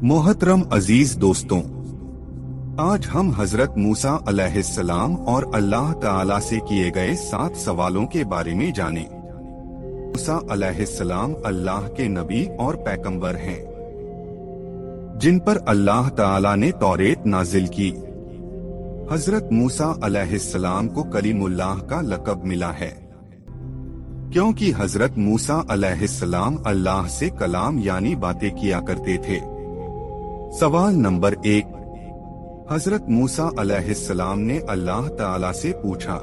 मोहतरम अजीज दोस्तों, आज हम हजरत मूसा अलैहिस्सलाम और अल्लाह ताला से किए गए 7 सवालों के बारे में जानें। मूसा अलैहिस्सलाम अल्लाह के नबी और पैगंबर हैं, जिन पर अल्लाह ताला ने तौरेत नाजिल की। हजरत मूसा अलैहिस्सलाम को कलीमुल्लाह का लक़ब मिला है, क्योंकि हजरत मूसा अलैहिस्सलाम अल्लाह से कलाम यानी बातें किया करते थे। सवाल नंबर 1। हजरत मूसा अलैहिस्सलाम ने अल्लाह ताला से पूछा,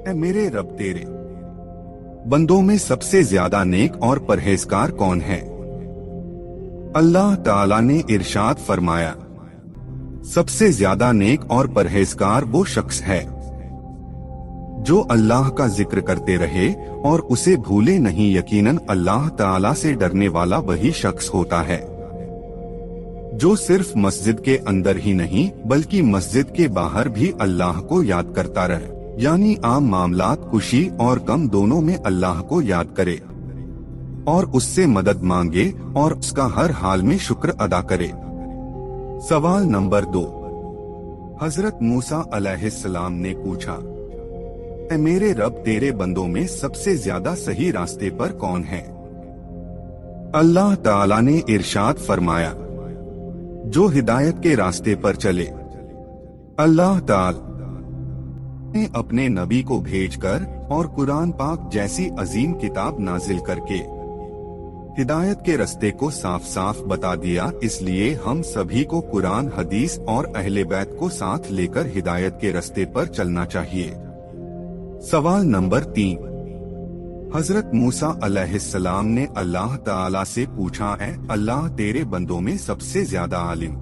ऐ मेरे रब, तेरे बंदों में सबसे ज्यादा नेक और परहेजगार कौन है? अल्लाह ताला ने इरशाद फरमाया, सबसे ज्यादा नेक और परहेजगार वो शख्स है जो अल्लाह का जिक्र करते रहे और उसे भूले नहीं। यकीनन अल्लाह ताला से डरने वाला वही शख्स होता है जो सिर्फ मस्जिद के अंदर ही नहीं बल्कि मस्जिद के बाहर भी अल्लाह को याद करता रहे, यानी आम मामलात, खुशी और गम दोनों में अल्लाह को याद करे और उससे मदद मांगे और उसका हर हाल में शुक्र अदा करे। सवाल नंबर 2। हजरत मूसा अलैहिस्सलाम ने पूछा, ऐ मेरे रब, तेरे बंदों में सबसे ज्यादा सही रास्ते पर कौन है? अल्लाह ताला ने इरशाद फरमाया, जो हिदायत के रास्ते पर चले। अल्लाह ताला ने अपने नबी को भेजकर और कुरान पाक जैसी अजीम किताब नाजिल करके हिदायत के रास्ते को साफ साफ बता दिया। इसलिए हम सभी को कुरान, हदीस और अहले बैत को साथ लेकर हिदायत के रास्ते पर चलना चाहिए। सवाल नंबर 3। हजरत मूसा अलैहिस्सलाम ने अल्लाह ताला से पूछा, है अल्लाह, तेरे बंदों में सबसे ज्यादा आलिम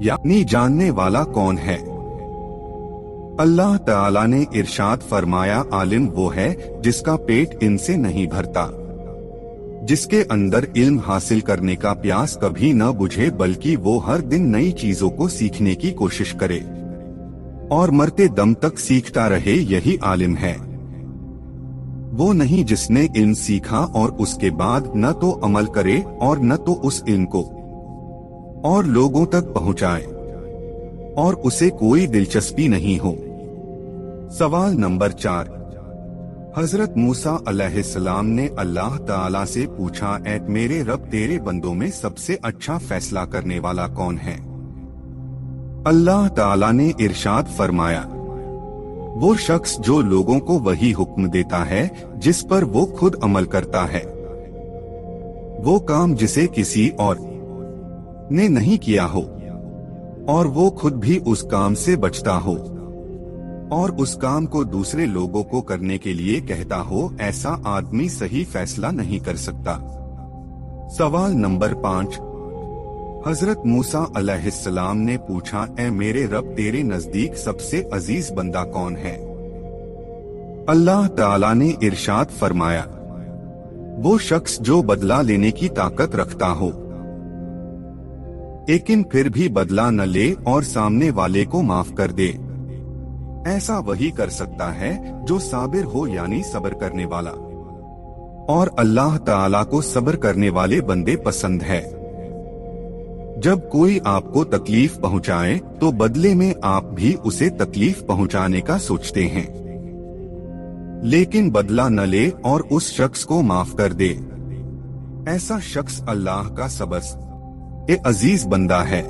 यानी जानने वाला कौन है? अल्लाह ताला ने इरशाद फरमाया, आलिम वो है जिसका पेट इनसे नहीं भरता, जिसके अंदर इल्म हासिल करने का प्यास कभी न बुझे, बल्कि वो हर दिन नई चीजों को सीखने की कोशिश करे और मरते दम तक सीखता रहे, यही आलिम है। वो नहीं जिसने इल्म सीखा और उसके बाद न तो अमल करे और न तो उस इल्म को और लोगों तक पहुंचाए और उसे कोई दिलचस्पी नहीं हो। सवाल नंबर 4। हजरत मूसा अलैहिस्सलाम ने अल्लाह ताला से पूछा, ऐ मेरे रब, तेरे बंदों में सबसे अच्छा फैसला करने वाला कौन है? अल्लाह ताला ने इरशाद फरमाया, वो शख्स जो लोगों को वही हुक्म देता है जिस पर वो खुद अमल करता है, वो काम जिसे किसी और ने नहीं किया हो और वो खुद भी उस काम से बचता हो और उस काम को दूसरे लोगों को करने के लिए कहता हो, ऐसा आदमी सही फैसला नहीं कर सकता। सवाल नंबर 5। हजरत मूसा अलैहिस्सलाम ने पूछा, ऐ मेरे रब, तेरे नजदीक सबसे अजीज बंदा कौन है? अल्लाह ताला ने इरशाद फरमाया, वो शख्स जो बदला लेने की ताकत रखता हो लेकिन फिर भी बदला न ले और सामने वाले को माफ कर दे। ऐसा वही कर सकता है जो साबिर हो यानी सब्र करने वाला, और अल्लाह ताला को सब्र करने वाले बंदे पसंद है। जब कोई आपको तकलीफ पहुंचाए तो बदले में आप भी उसे तकलीफ पहुंचाने का सोचते हैं, लेकिन बदला न ले और उस शख्स को माफ कर दे। ऐसा शख्स अल्लाह का सबसे अजीज बंदा है।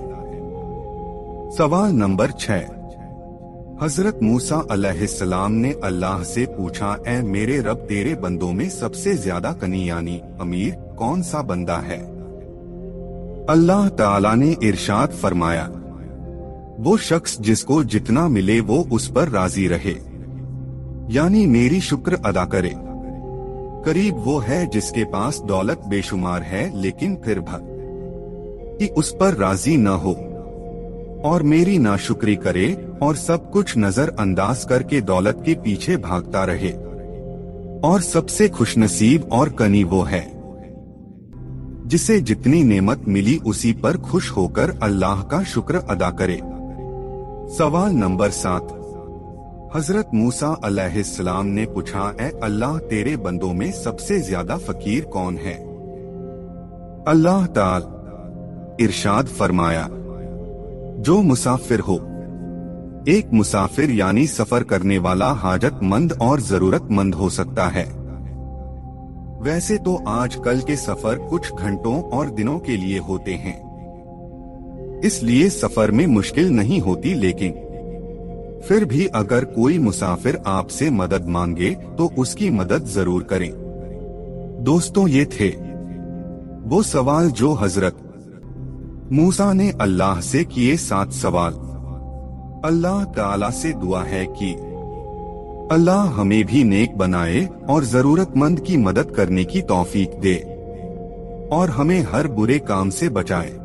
सवाल नंबर 6। हजरत मूसा अलैहिस्सलाम ने अल्लाह से पूछा, ऐ मेरे रब, तेरे बंदों में सबसे ज्यादा कनी यानी अमीर कौन सा बंदा है? अल्लाह ताला ने इरशाद फरमाया, वो शख्स जिसको जितना मिले वो उस पर राजी रहे, यानी मेरी शुक्र अदा करे। करीब वो है जिसके पास दौलत बेशुमार है लेकिन फिर भी उस पर राजी न हो और मेरी नाशुक्री करे और सब कुछ नजर अंदाज करके दौलत के पीछे भागता रहे। और सबसे खुशनसीब और कनी वो है जिसे जितनी नेमत मिली उसी पर खुश होकर अल्लाह का शुक्र अदा करे। सवाल नंबर 7। हजरत मूसा अलैहिस्सलाम ने पूछा, ऐ अल्लाह, तेरे बंदों में सबसे ज्यादा फकीर कौन है? अल्लाह ताला इरशाद फरमाया, जो मुसाफिर हो। एक मुसाफिर यानी सफर करने वाला हाजतमंद और जरूरतमंद हो सकता है। वैसे तो आजकल के सफर कुछ घंटों और दिनों के लिए होते हैं, इसलिए सफर में मुश्किल नहीं होती, लेकिन फिर भी अगर कोई मुसाफिर आपसे मदद मांगे तो उसकी मदद जरूर करें। दोस्तों, ये थे वो सवाल जो हजरत मूसा ने अल्लाह से किए 7 सवाल। अल्लाह ताला से दुआ है कि अल्लाह हमें भी नेक बनाए और जरूरतमंद की मदद करने की तौफीक दे और हमें हर बुरे काम से बचाए।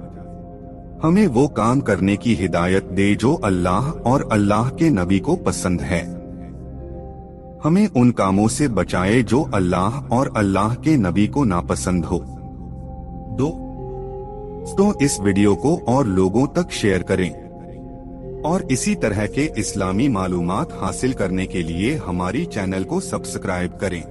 हमें वो काम करने की हिदायत दे जो अल्लाह और अल्लाह के नबी को पसंद है। हमें उन कामों से बचाए जो अल्लाह और अल्लाह के नबी को नापसंद हो। दोस्तों, इस वीडियो को और लोगों तक शेयर करें और इसी तरह के इस्लामी मालूमात हासिल करने के लिए हमारी चैनल को सब्सक्राइब करें।